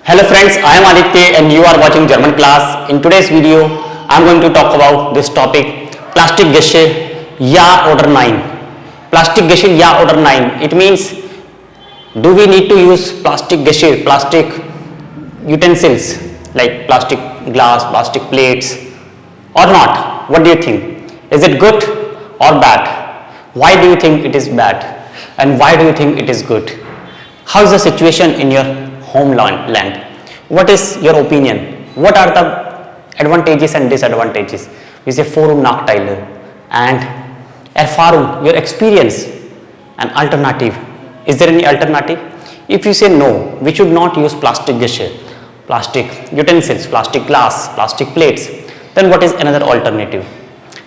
Hello friends, I am Aditya and you are watching German class. In today's video, I am going to talk about this topic, plastic Gesche, Ja oder Nein. Plastic Gesche, Ja oder Nein. It means, do we need to use plastic Gesche, plastic utensils like plastic glass, plastic plates or not? What do you think? Is it good or bad? Why do you think it is bad? And why do you think it is good? How is the situation in your homeland? What is your opinion? What are the advantages and disadvantages? We say Forum Nachteile and Erfahrung, your experience, an alternative. Is there any alternative? If you say no, we should not use plastic Gesche, plastic utensils, plastic glass, plastic plates, then what is another alternative?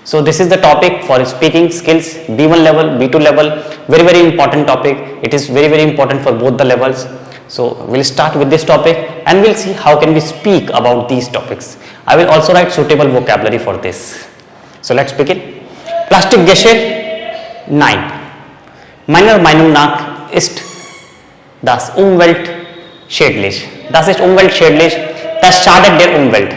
So this is the topic for speaking skills, B1 level, B2 level, very important topic. It is very important for both the levels. So we'll start with this topic and we'll see how can we speak about these topics. I will also write suitable vocabulary for this. So let's begin. Plastic Gesche 9. Meiner Meinung nach ist das Umwelt schädlich. Das ist umweltschädlich. Das schadet der Umwelt.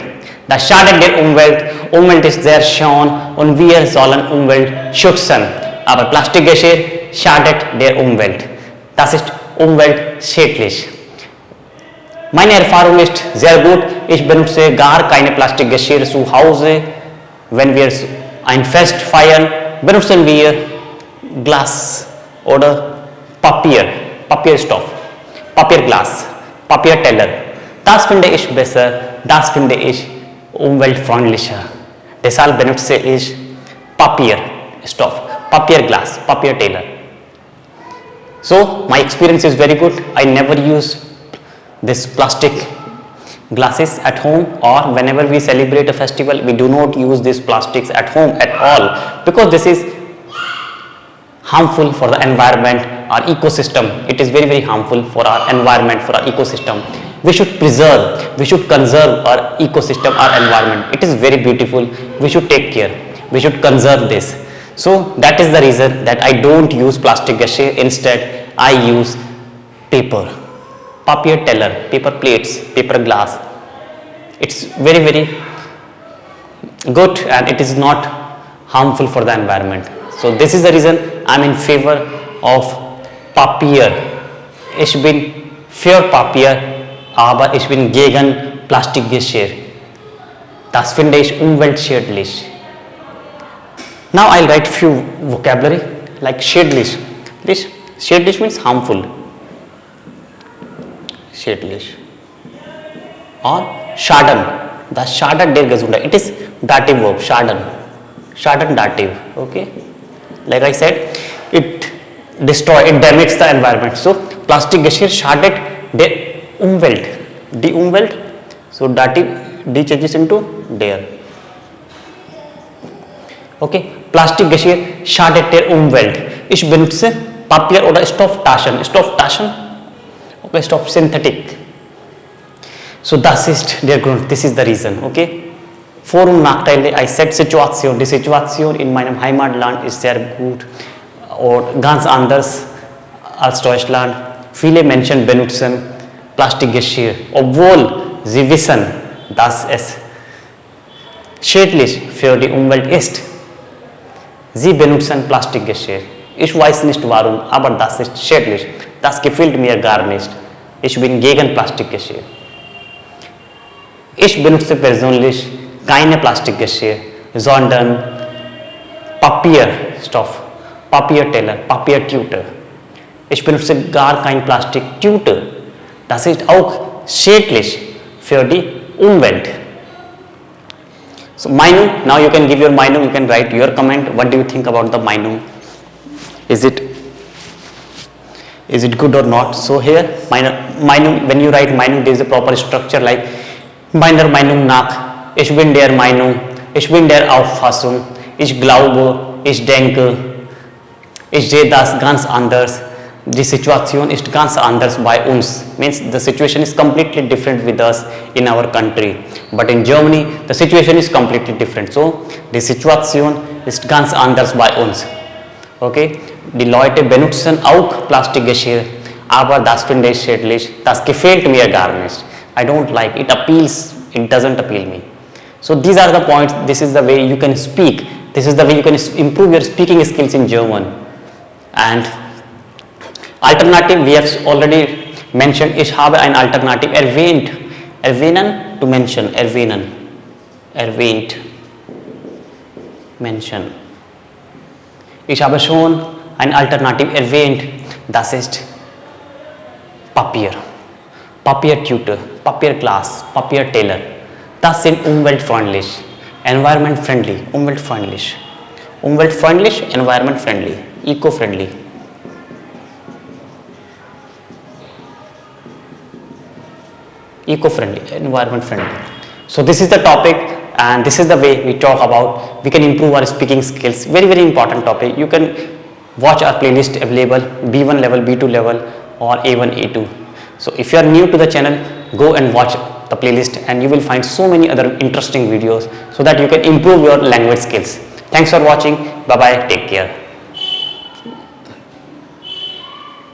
Das schadet der Umwelt. Umwelt ist sehr schön und wir sollen Umwelt schützen. Aber Plastik Gesche schadet der Umwelt. Das ist umweltschädlich. Meine Erfahrung ist sehr gut. Ich benutze gar keine Plastikgeschirr zu Hause. Wenn wir ein Fest feiern, benutzen wir Glas oder Papierstoff, Papierglas, Papierteller. Das finde ich besser, das finde ich umweltfreundlicher. Deshalb benutze ich Papierstoff, Papierglas, Papierteller. So my experience is very good. I never use this plastic glasses at home, or whenever we celebrate a festival, we do not use these plastics at home at all, because this is harmful for the environment, our ecosystem. It is very harmful for our environment, for our ecosystem. We should preserve, we should conserve our ecosystem, our environment. It is very beautiful. We should take care. We should conserve this. So that is the reason that I don't use plastic Gesche. Instead, I use paper teller, paper plates, paper glass. It's very good and it is not harmful for the environment. So this is the reason I'm in favor of Papier. Ich bin für Papier, aber ich bin gegen Plastikgeschirr. Das finde ich umweltschädlich. Now I'll write few vocabulary like schädlich. Schädlich means harmful. Schädlich. Or Schaden. Das schadet der Gesundheit. It is dative verb. Schaden. Schaden dative. Okay. Like I said, it damages the environment. So plastic Gesche schadet der Umwelt. Die Umwelt. So dative D changes into der. Okay. Plastik Gesche schadet der Umwelt. Ich benutze Papier oder Stofftaschen. Stofftaschen, okay, Stoff synthetic. So das ist der Grund. This is the reason. Okay. Forum Nachteile. I said Situation. Die Situation in meinem Heimatland ist sehr gut oder ganz anders als Deutschland. Viele Menschen benutzen Plastikgeschirr, obwohl sie wissen, dass es schädlich für die Umwelt ist. Sie benutzen Plastikgeschirr. Ich weiß nicht warum, aber das ist schädlich. Das gefällt mir gar nicht. Ich bin gegen Plastikgeschirr. Ich benutze persönlich keine Plastikgeschirr, sondern Papierstoff, Papierteller, Papiertüte. Ich benutze gar kein Plastiktüte. Das ist auch schädlich für die Umwelt. So Meinung, now you can give your Meinung, you can write your comment. What do you think about the Meinung? Is it good or not? So here, Meinung, when you write Meinung, there is a proper structure like meiner Meinung nach, ich bin der Meinung, ich bin der Auffassung, ich glaube, ich denke, ich sehe das ganz anders. Die Situation ist ganz anders bei uns. Means the situation is completely different with us in our country. But in Germany, the situation is completely different. So, die Situation ist ganz anders bei uns. Okay? Die Leute benutzen auch Plastikgeschirr, aber das finde ich schädlich. Das gefällt mir gar nicht. I don't like it. Appeals, it doesn't appeal me. So these are the points. This is the way you can speak. This is the way you can improve your speaking skills in German. And alternative, we have already mentioned. Ich habe ein Alternative erwähnt. Erwähnen, to mention. Erwähnen. Erwähnt. Mention. Ich habe schon ein Alternative erwähnt. Das ist Papier. Papiertüte, Papierglas, Papierteller. Das sind umweltfreundlich, environment-friendly, umweltfreundlich. Umweltfreundlich, environment-friendly, eco-friendly. Eco-friendly, environment-friendly. So this is the topic and this is the way we talk about. We can improve our speaking skills. Very, very important topic. You can watch our playlist available, B1 level, B2 level or A1, A2. So if you are new to the channel, go and watch the playlist and you will find so many other interesting videos so that you can improve your language skills. Thanks for watching. Bye bye. Take care.